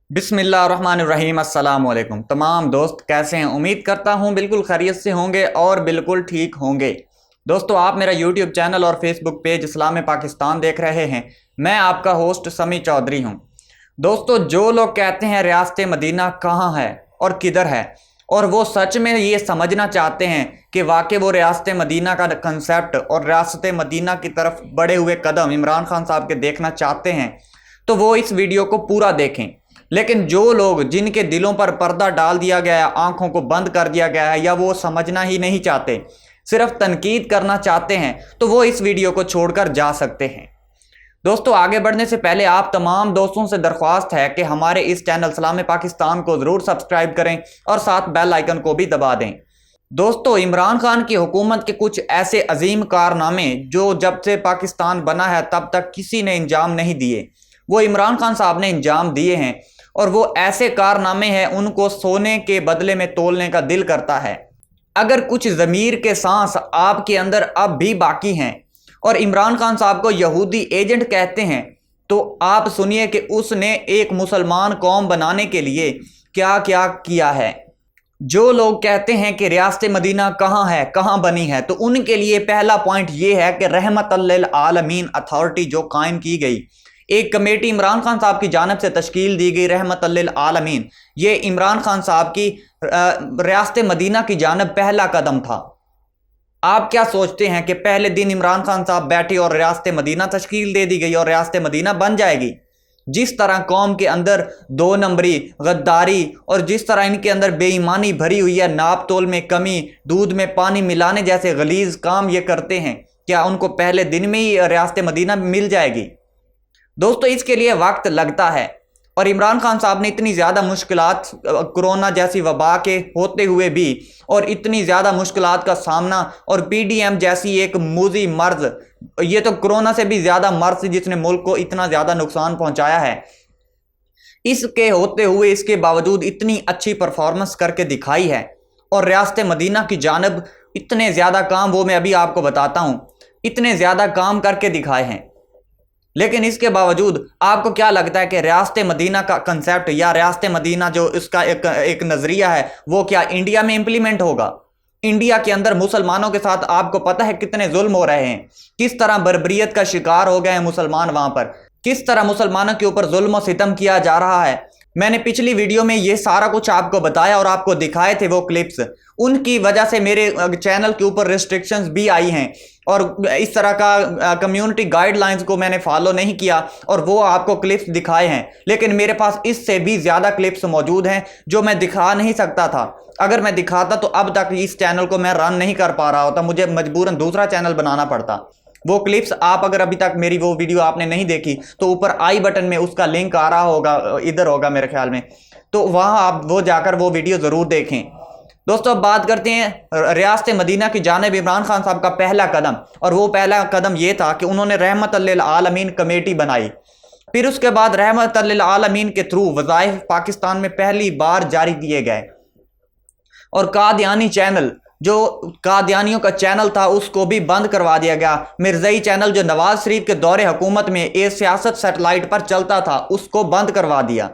बिस्मिल्लाहिर्रहमानिर्रहीम। अस्सलाम वालेकुम। तमाम दोस्त कैसे हैं? उम्मीद करता हूं बिल्कुल खैरियत से होंगे और बिल्कुल ठीक होंगे। दोस्तों, आप मेरा यूट्यूब चैनल और फेसबुक पेज इस्लाम पाकिस्तान देख रहे हैं। मैं आपका होस्ट समी चौधरी हूं। दोस्तों, जो लोग कहते हैं रियासत मदीना कहाँ है और किधर है, और वो सच में ये समझना चाहते हैं कि वाकई वो रियासत मदीना का कंसेप्ट और रियासत मदीना की तरफ बढ़े हुए कदम इमरान खान साहब के देखना चाहते हैं, तो वो इस वीडियो को पूरा देखें। लेकिन जो लोग जिनके दिलों पर पर्दा डाल दिया गया है, आंखों को बंद कर दिया गया है, या वो समझना ही नहीं चाहते, सिर्फ तनकीद करना चाहते हैं, तो वो इस वीडियो को छोड़कर जा सकते हैं। दोस्तों, आगे बढ़ने से पहले आप तमाम दोस्तों से दरख्वास्त है कि हमारे इस चैनल इस्लाम पाकिस्तान को ज़रूर सब्सक्राइब करें और साथ बेल आइकन को भी दबा दें। दोस्तों, इमरान खान की हुकूमत के कुछ ऐसे अजीम कारनामे जो जब से पाकिस्तान बना है तब तक किसी ने इंजाम नहीं दिए, वो इमरान खान साहब ने इंजाम दिए हैं। और वो ऐसे कारनामे हैं, उनको सोने के बदले में तोलने का दिल करता है। अगर कुछ ज़मीर के सांस आपके अंदर अब भी बाकी हैं और इमरान खान साहब को यहूदी एजेंट कहते हैं, तो आप सुनिए कि उसने एक मुसलमान कौम बनाने के लिए क्या क्या किया है। जो लोग कहते हैं कि रियासत मदीना कहाँ है, कहाँ बनी है, तो उनके लिए पहला पॉइंट ये है कि रहमतल लिल आलमीन अथॉरिटी जो कायम की गई, एक कमेटी इमरान खान साहब की जानिब से तश्कील दी गई रहमतल लिल आलमीन, ये इमरान खान साहब की रियासत मदीना की जानिब पहला कदम था। आप क्या सोचते हैं कि पहले दिन इमरान खान साहब बैठे और रियासत मदीना तश्कील दे दी गई और रियासत मदीना बन जाएगी? जिस तरह कौम के अंदर दो नंबरी, गद्दारी और जिस तरह इनके अंदर बेईमानी भरी हुई है, नाप तोल में कमी, दूध में पानी मिलाने जैसे गलीज काम ये करते हैं, क्या उनको पहले दिन में ही रियासत मदीना मिल जाएगी? दोस्तों, इसके लिए वक्त लगता है। और इमरान खान साहब ने इतनी ज़्यादा मुश्किलात कोरोना जैसी वबा के होते हुए भी, और इतनी ज़्यादा मुश्किलात का सामना, और पीडीएम जैसी एक मूजी मर्ज, ये तो कोरोना से भी ज़्यादा मर्ज जिसने मुल्क को इतना ज़्यादा नुकसान पहुंचाया है, इसके होते हुए इसके बावजूद इतनी अच्छी परफॉर्मेंस करके दिखाई है। और रियासत मदीना की जानब इतने ज़्यादा काम, वो मैं अभी आपको बताता हूँ, इतने ज़्यादा काम करके दिखाए हैं। लेकिन इसके बावजूद आपको क्या लगता है कि रियासत मदीना का कंसेप्ट या रियासत मदीना जो इसका एक नज़रिया है, वो क्या इंडिया में इम्प्लीमेंट होगा? इंडिया के अंदर मुसलमानों के साथ आपको पता है कितने जुल्म हो रहे हैं, किस तरह बर्बरियत का शिकार हो गए हैं मुसलमान वहां पर, किस तरह मुसलमानों के ऊपर जुल्म और सितम किया जा रहा है। मैंने पिछली वीडियो में ये सारा कुछ आपको बताया और आपको दिखाए थे वो क्लिप्स। उनकी वजह से मेरे चैनल के ऊपर रिस्ट्रिक्शंस भी आई हैं, और इस तरह का कम्युनिटी गाइडलाइंस को मैंने फॉलो नहीं किया और वो आपको क्लिप्स दिखाए हैं। लेकिन मेरे पास इससे भी ज़्यादा क्लिप्स मौजूद हैं जो मैं दिखा नहीं सकता था। अगर मैं दिखाता तो अब तक इस चैनल को मैं रन नहीं कर पा रहा होता, मुझे मजबूरन दूसरा चैनल बनाना पड़ता। वो क्लिप्स आप अगर अभी तक मेरी वो वीडियो आपने नहीं देखी तो ऊपर आई बटन में उसका लिंक आ रहा होगा, इधर होगा मेरे ख्याल में, तो वहाँ आप वो जाकर वो वीडियो ज़रूर देखें। दोस्तों, अब बात करते हैं रियासत मदीना की जानिब इमरान खान साहब का पहला कदम। और वो पहला कदम ये था कि उन्होंने रहमतल लिल आलमीन कमेटी बनाई। फिर उसके बाद रहमतल लिल आलमीन के थ्रू वज़ाइफ पाकिस्तान में पहली बार जारी किए गए, और कादियानी चैनल, जो कादियानियों का चैनल था, उसको भी बंद करवा दिया गया। मिर्ज़ई चैनल जो नवाज शरीफ के दौरे हुकूमत में एक सियासत सैटेलाइट पर चलता था, उसको बंद करवा दिया।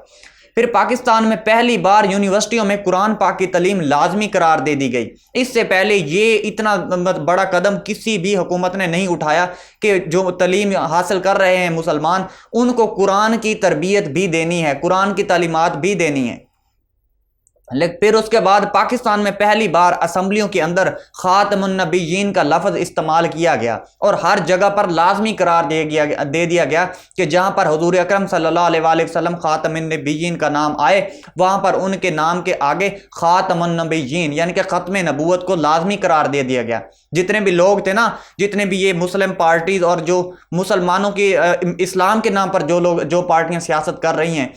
फिर पाकिस्तान में पहली बार यूनिवर्सिटियों में कुरान पाक की तालीम लाजमी करार दे दी गई। इससे पहले ये इतना बड़ा कदम किसी भी हुकूमत ने नहीं उठाया कि जो तालीम हासिल कर रहे हैं मुसलमान, उनको कुरान की तरबियत भी देनी है, कुरान की तालीमात भी देनी है। लेकिन फिर उसके बाद पाकिस्तान में पहली बार असम्बलियों के अंदर खातमुन नबीयीन का लफ्ज़ इस्तेमाल किया गया, और हर जगह पर लाजमी करार दे दिया गया कि जहाँ पर हुजूर अकरम सल्लल्लाहु अलैहि वसल्लम खातमुन नबीयीन का नाम आए, वहाँ पर उनके नाम के आगे खातमुन नबीयीन यानी कि ख़त्म नबूवत को लाजमी करार दे दिया गया। जितने भी लोग थे ना, जितने भी ये मुस्लिम पार्टीज़ और जो मुसलमानों की इस्लाम के नाम पर जो लोग, जो पार्टियाँ सियासत कर रही हैं,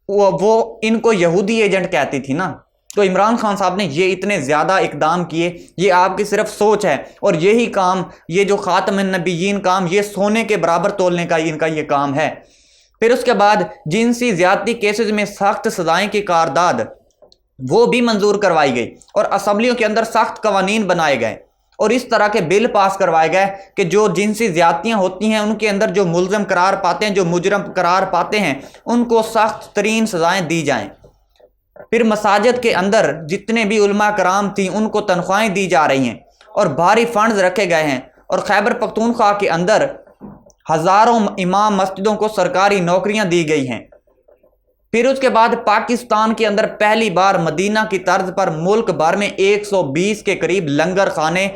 वो इनको यहूदी एजेंट कहती थी ना। तो इमरान खान साहब ने ये इतने ज़्यादा इकदाम किए, ये आपकी सिर्फ सोच है, और यही काम, ये जो खातमुन नबीयीन काम, ये सोने के बराबर तोलने का इनका ये काम है। फिर उसके बाद जिनसी ज़्यादती केसेस में सख्त सजाएं की कारदाद वो भी मंजूर करवाई गई, और असम्बलियों के अंदर सख्त कवानीन बनाए गए। اور اس طرح کے بل پاس کروائے گئے کہ جو جنسی زیادتیاں ہوتی ہیں ان کے اندر جو ملزم قرار پاتے ہیں، جو مجرم قرار پاتے ہیں، ان کو سخت ترین سزائیں دی جائیں۔ پھر مساجد کے اندر جتنے بھی علماء کرام تھیں ان کو تنخواہیں دی جا رہی ہیں اور بھاری فنڈز رکھے گئے ہیں، اور خیبر پختونخوا کے اندر ہزاروں امام مسجدوں کو سرکاری نوکریاں دی گئی ہیں۔ پھر اس کے بعد پاکستان کے اندر پہلی بار مدینہ کی طرز پر ملک بھر میں 120 کے قریب لنگر خانے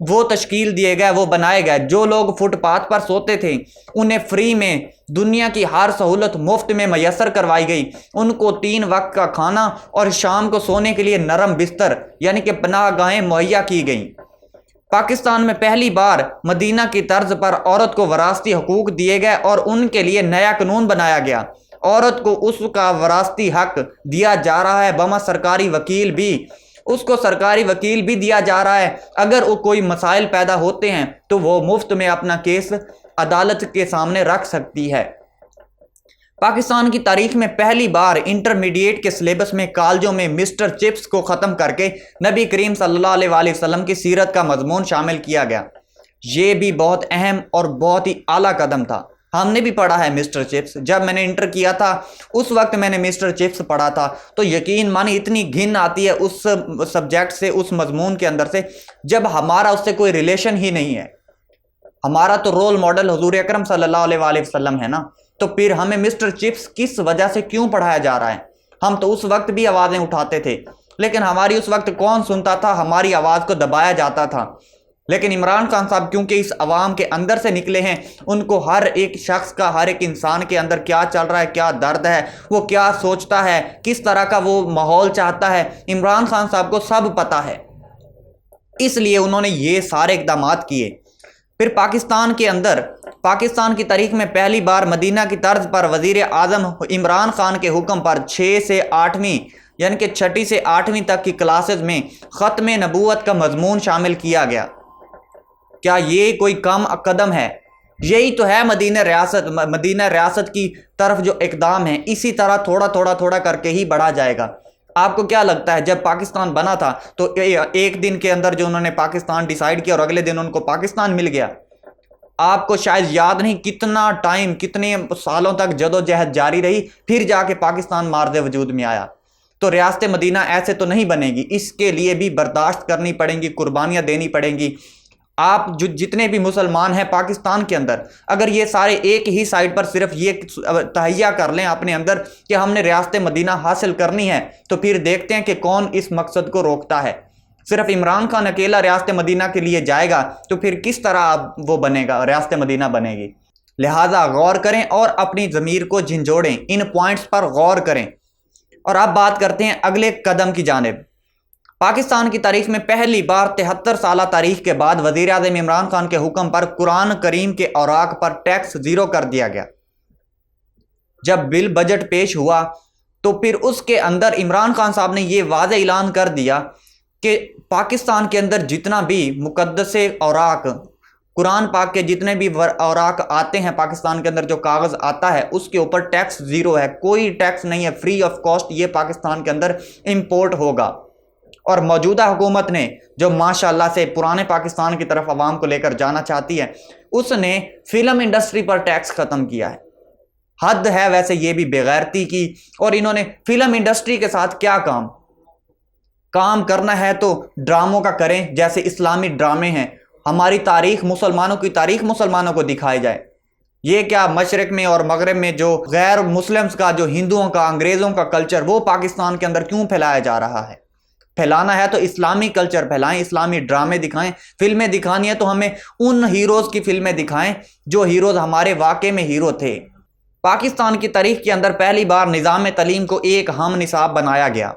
وہ تشکیل دیے گئے، وہ بنائے گئے۔ جو لوگ فٹ پاتھ پر سوتے تھے انہیں فری میں دنیا کی ہر سہولت مفت میں میسر کروائی گئی، ان کو 3 وقت کا کھانا اور شام کو سونے کے لیے نرم بستر یعنی کہ پناہ گاہیں مہیا کی گئیں۔ پاکستان میں پہلی بار مدینہ کی طرز پر عورت کو وراثتی حقوق دیے گئے اور ان کے لیے نیا قانون بنایا گیا۔ عورت کو اس کا وراثتی حق دیا جا رہا ہے، بما سرکاری وکیل بھی، اس کو سرکاری وکیل بھی دیا جا رہا ہے۔ اگر وہ کوئی مسائل پیدا ہوتے ہیں تو وہ مفت میں اپنا کیس عدالت کے سامنے رکھ سکتی ہے۔ پاکستان کی تاریخ میں پہلی بار انٹرمیڈیٹ کے سلیبس میں کالجوں میں مسٹر چپس کو ختم کر کے نبی کریم صلی اللہ علیہ وآلہ وسلم کی سیرت کا مضمون شامل کیا گیا۔ یہ بھی بہت اہم اور بہت ہی اعلیٰ قدم تھا۔ ہم نے بھی پڑھا ہے مسٹر چپس، جب میں نے انٹر کیا تھا اس وقت میں نے مسٹر چپس پڑھا تھا، تو یقین مانی اتنی گھن آتی ہے اس سبجیکٹ سے، اس مضمون کے اندر سے، جب ہمارا اس سے کوئی ریلیشن ہی نہیں ہے۔ ہمارا تو رول ماڈل حضور اکرم صلی اللہ علیہ وآلہ وسلم ہے نا، تو پھر ہمیں مسٹر چپس کس وجہ سے کیوں پڑھایا جا رہا ہے؟ ہم تو اس وقت بھی آوازیں اٹھاتے تھے، لیکن ہماری اس وقت کون سنتا تھا؟ ہماری آواز کو دبایا جاتا تھا۔ لیکن عمران خان صاحب کیونکہ اس عوام کے اندر سے نکلے ہیں، ان کو ہر ایک شخص کا، ہر ایک انسان کے اندر کیا چل رہا ہے، کیا درد ہے، وہ کیا سوچتا ہے، کس طرح کا وہ ماحول چاہتا ہے، عمران خان صاحب کو سب پتہ ہے، اس لیے انہوں نے یہ سارے اقدامات کیے۔ پھر پاکستان کے اندر، پاکستان کی تاریخ میں پہلی بار مدینہ کی طرز پر وزیر اعظم عمران خان کے حکم پر 6 سے 8ویں یعنی کہ 6 سے 8ویں تک کی کلاسز میں ختم نبوت کا مضمون شامل کیا گیا۔ کیا یہ کوئی کم قدم ہے؟ یہی تو ہے مدینہ ریاست کی طرف جو اقدام ہے، اسی طرح تھوڑا کر کے ہی بڑھا جائے گا۔ آپ کو کیا لگتا ہے جب پاکستان بنا تھا تو ایک دن کے اندر جو انہوں نے پاکستان ڈیسائیڈ کیا اور اگلے دن ان کو پاکستان مل گیا؟ آپ کو شاید یاد نہیں کتنا ٹائم، کتنے سالوں تک جدوجہد جاری رہی، پھر جا کے پاکستان مارز وجود میں آیا۔ تو ریاست مدینہ ایسے تو نہیں بنے گی، اس کے لیے بھی برداشت کرنی پڑیں گی، قربانیاں دینی پڑیں گی۔ آپ جتنے بھی مسلمان ہیں پاکستان کے اندر، اگر یہ سارے ایک ہی سائٹ پر صرف یہ تہیہ کر لیں اپنے اندر کہ ہم نے ریاست مدینہ حاصل کرنی ہے، تو پھر دیکھتے ہیں کہ کون اس مقصد کو روکتا ہے۔ صرف عمران خان اکیلا ریاست مدینہ کے لیے جائے گا تو پھر کس طرح وہ بنے گا، ریاست مدینہ بنے گی؟ لہٰذا غور کریں اور اپنی ضمیر کو جھنجھوڑیں، ان پوائنٹس پر غور کریں۔ اور اب بات کرتے ہیں اگلے قدم کی جانب۔ پاکستان کی تاریخ میں پہلی بار 73 سالہ تاریخ کے بعد وزیر اعظم عمران خان کے حکم پر قرآن کریم کے اوراق پر ٹیکس 0 کر دیا گیا۔ جب بل بجٹ پیش ہوا تو پھر اس کے اندر عمران خان صاحب نے یہ واضح اعلان کر دیا کہ پاکستان کے اندر جتنا بھی مقدس اوراق، قرآن پاک کے جتنے بھی اوراق آتے ہیں پاکستان کے اندر، جو کاغذ آتا ہے اس کے اوپر ٹیکس 0 ہے، کوئی ٹیکس نہیں ہے، فری آف کاسٹ یہ پاکستان کے اندر امپورٹ ہوگا۔ اور موجودہ حکومت نے جو ماشاءاللہ سے پرانے پاکستان کی طرف عوام کو لے کر جانا چاہتی ہے، اس نے فلم انڈسٹری پر ٹیکس ختم کیا ہے۔ حد ہے ویسے یہ بھی بے غیرتی کی۔ اور انہوں نے فلم انڈسٹری کے ساتھ کیا کام کرنا ہے تو ڈراموں کا کریں، جیسے اسلامی ڈرامے ہیں، ہماری تاریخ، مسلمانوں کی تاریخ مسلمانوں کو دکھائی جائے۔ یہ کیا مشرق میں اور مغرب میں جو غیر مسلمز کا، جو ہندوؤں کا، انگریزوں کا کلچر، وہ پاکستان کے اندر کیوں پھیلایا جا رہا ہے؟ پھیلانا ہے تو اسلامی کلچر پھیلائیں، اسلامی ڈرامے دکھائیں، فلمیں دکھانی ہے تو ہمیں ان ہیروز کی فلمیں دکھائیں جو ہیروز ہمارے واقعے میں ہیرو تھے۔ پاکستان کی تاریخ کے اندر پہلی بار نظام تعلیم کو ایک ہم نصاب بنایا گیا۔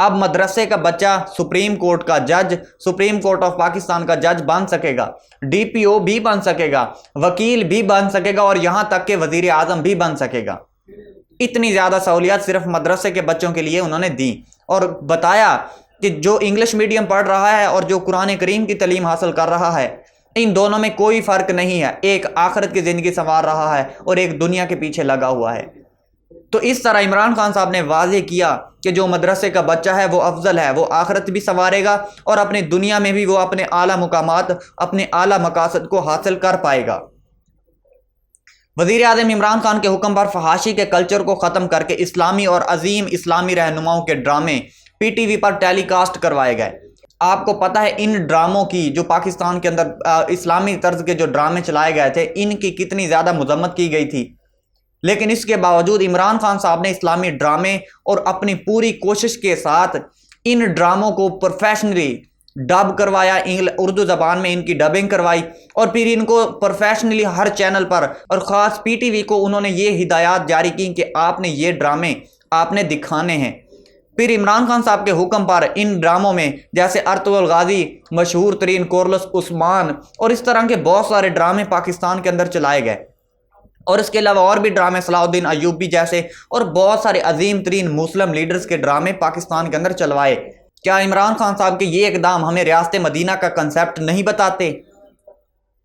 اب مدرسے کا بچہ سپریم کورٹ کا جج، سپریم کورٹ آف پاکستان کا جج بن سکے گا، ڈی پی او بھی بن سکے گا، وکیل بھی بن سکے گا، اور یہاں تک کہ وزیر اعظم بھی بن سکے گا۔ اتنی زیادہ سہولیات صرف مدرسے کے بچوں کے لیے انہوں نے دی، اور بتایا کہ جو انگلش میڈیم پڑھ رہا ہے اور جو قرآن کریم کی تعلیم حاصل کر رہا ہے، ان دونوں میں کوئی فرق نہیں ہے، ایک آخرت کی زندگی سنوار رہا ہے اور ایک دنیا کے پیچھے لگا ہوا ہے۔ तो इस तरह इमरान खान साहब ने वाज़ेह किया कि जो मदरसे का बच्चा है वो अफजल है, वो आखिरत भी संवारेगा और अपनी दुनिया में भी वो अपने आला मुकामात, अपने आला मकासद को हासिल कर पाएगा। वज़ीर आज़म इमरान खान के हुक्म पर फहाशी के कल्चर को ख़त्म करके इस्लामी और अजीम इस्लामी रहनुमाओं के ड्रामे PTV पर टेलीकास्ट करवाए गए। आपको पता है इन ड्रामों की, जो पाकिस्तान के अंदर इस्लामी तर्ज के जो ड्रामे चलाए गए थे, इनकी कितनी ज़्यादा मजम्मत की गई थी, लेकिन इसके बावजूद इमरान खान साहब ने इस्लामी ड्रामे और अपनी पूरी कोशिश के साथ इन ड्रामों को प्रोफेशनली डब करवाया, उर्दू ज़बान में इनकी डबिंग करवाई और फिर इनको प्रोफेशनली हर चैनल पर और ख़ास PTV को उन्होंने ये हिदायत जारी की कि आपने ये ड्रामे आपने दिखाने हैं। फिर इमरान खान साहब के हुक्म पर इन ड्रामों में जैसे अर्तुगरुल गाजी, मशहूर तरीन कोरलस उस्मान और इस तरह के बहुत सारे ड्रामे पाकिस्तान के अंदर चलाए गए और इसके अलावा और भी ड्रामे सलाहुद्दीन अय्यूबी जैसे और बहुत सारे अजीम तरीन मुस्लिम लीडर्स के ड्रामे पाकिस्तान के अंदर चलवाए। क्या इमरान खान साहब के ये इकदाम हमें रियासत मदीना का कंसेप्ट नहीं बताते?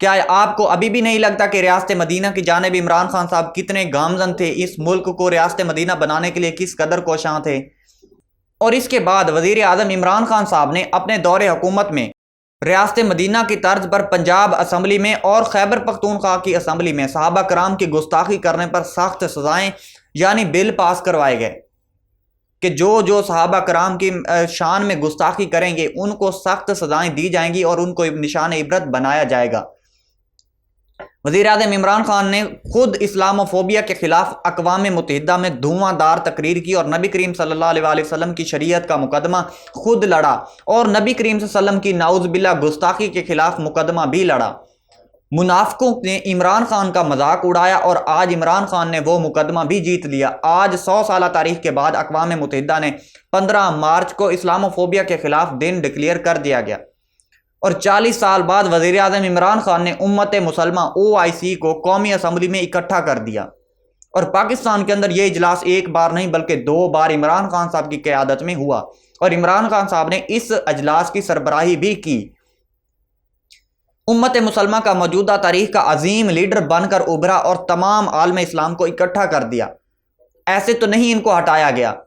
क्या आपको अभी भी नहीं लगता कि रियासत मदीना की जानिब इमरान खान साहब कितने गामजन थे, इस मुल्क को रियासत मदीना बनाने के लिए किस कदर कोशां थे? और इसके बाद वज़ीर आज़म इमरान खान साहब ने अपने दौरे हुकूमत में रियासत मदीना की तर्ज पर पंजाब असम्बली में और खैबर पख्तूनख्वा की असम्बली में सहाबा कराम की गुस्ताखी करने पर सख्त सजाएं यानी बिल पास करवाए गए कि जो सहाबा कराम की शान में गुस्ताखी करेंगे उनको सख्त सजाएं दी जाएंगी और उनको निशान इबरत बनाया जाएगा। वज़ीर आज़म इमरान खान ने खुद इस्लामोफोबिया के खिलाफ अक़वाम मुत्तहिदा में धुआंधार तकरीर की और नबी करीम सल्लल्लाहु अलैहि वसल्लम की शरीयत का मुकदमा खुद लड़ा और नबी करीम सल्लल्लाहु अलैहि वसल्लम की नाउज़ुबिल्लाह गुस्ताखी के खिलाफ मुकदमा भी लड़ा। मुनाफिकों ने इमरान खान का मजाक उड़ाया और आज इमरान खान ने वो मुकदमा भी जीत लिया। आज 100 साल तारीख के बाद अक़वाम मुत्तहिदा ने 15 मार्च को इस्लामोफोबिया के खिलाफ दिन डिक्लेयर कर दिया गया और 40 साल बाद वज़ीर आज़म इमरान खान ने उम्मत मुसलमा OIC को कौमी असम्बली में इकट्ठा कर दिया और पाकिस्तान के अंदर ये इजलास एक बार नहीं बल्कि 2 बार इमरान खान साहब की क़यादत में हुआ और इमरान खान साहब ने इस अजलास की सरबराही भी की। उम्मत मुसलमा का मौजूदा तारीख का अजीम लीडर बनकर उभरा और तमाम आलम इस्लाम को इकट्ठा कर दिया। ऐसे तो नहीं इनको हटाया गया।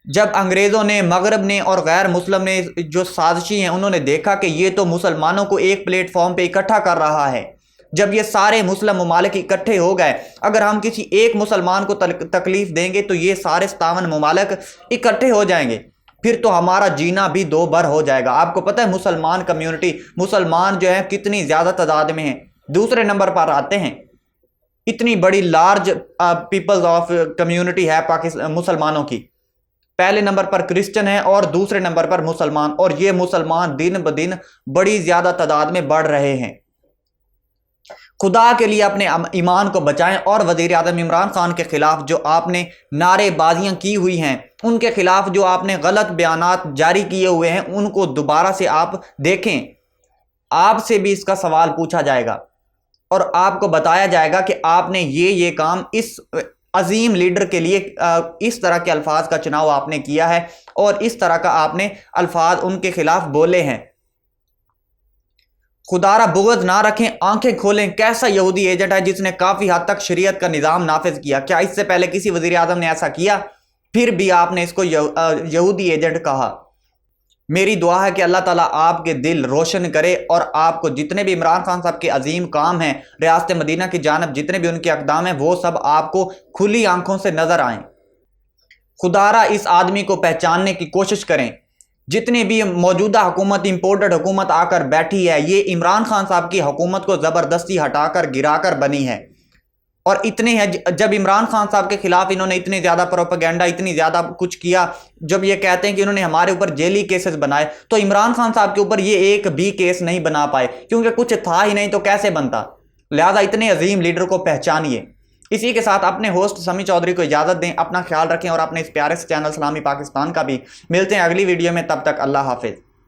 जब अंग्रेज़ों ने, मगरब ने और गैर मुस्लिम ने, जो साजिशी हैं, उन्होंने देखा कि ये तो मुसलमानों को एक प्लेटफॉर्म पे इकट्ठा कर रहा है, जब ये सारे मुस्लिम ममालिक इकट्ठे हो गए, अगर हम किसी एक मुसलमान को तकलीफ देंगे तो ये सारे 57 ममालिक इकट्ठे हो जाएंगे, फिर तो हमारा जीना भी 2 बर हो जाएगा। आपको पता है मुसलमान कम्युनिटी, मुसलमान जो है कितनी ज़्यादा तादाद में है, दूसरे नंबर पर आते हैं। इतनी बड़ी लार्ज पीपल्स ऑफ कम्युनिटी है पाकिस्तान मुसलमानों की। पहले नंबर पर क्रिश्चियन है और दूसरे नंबर पर मुसलमान, और ये मुसलमान दिन ब दिन बड़ी ज़्यादा तादाद में बढ़ रहे हैं। खुदा के लिए अपने ईमान को बचाएं और वज़ीर आज़म इमरान खान के खिलाफ जो आपने नारेबाजियां की हुई हैं, उनके खिलाफ जो आपने गलत बयानात जारी किए हुए हैं, उनको दोबारा से आप देखें। आपसे भी इसका सवाल पूछा जाएगा और आपको बताया जाएगा कि आपने ये काम इस अजीम लीडर के लिए इस तरह के अल्फाज का चुनाव आपने किया है और इस तरह का आपने अल्फाज उनके खिलाफ बोले हैं। खुदारा बुग़्ज़ ना रखें, आंखें खोलें। कैसा यहूदी एजेंट है जिसने काफ़ी हद तक शरीयत का निज़ाम नाफिज किया? क्या इससे पहले किसी वज़ीर आज़म ने ऐसा किया? फिर भी आपने इसको यहूदी एजेंट कहा। मेरी दुआ है कि अल्लाह ताला आपके दिल रोशन करे और आपको जितने भी इमरान खान साहब के अजीम काम हैं रियासत मदीना की जानब, जितने भी उनके अक़दाम हैं, वो सब आपको खुली आंखों से नज़र आएँ। खुदारा इस आदमी को पहचानने की कोशिश करें। जितनी भी मौजूदा हुकूमत, इम्पोर्टेड हुकूमत आकर बैठी है, ये इमरान खान साहब की हुकूमत को ज़बरदस्ती हटाकर गिराकर बनी है। और इतने हैं, जब इमरान खान साहब के खिलाफ इन्होंने इतनी ज़्यादा प्रोपेगेंडा, इतनी ज़्यादा कुछ किया, जब ये कहते हैं कि इन्होंने हमारे ऊपर जेली केसेस बनाए, तो इमरान खान साहब के ऊपर ये एक भी केस नहीं बना पाए क्योंकि कुछ था ही नहीं, तो कैसे बनता? लिहाजा इतने अजीम लीडर को पहचानिए। इसी के साथ अपने होस्ट समी चौधरी को इजाज़त दें। अपना ख्याल रखें और अपने इस प्यारे से चैनल सलामी पाकिस्तान का भी। मिलते हैं अगली वीडियो में, तब तक अल्लाह हाफिज़।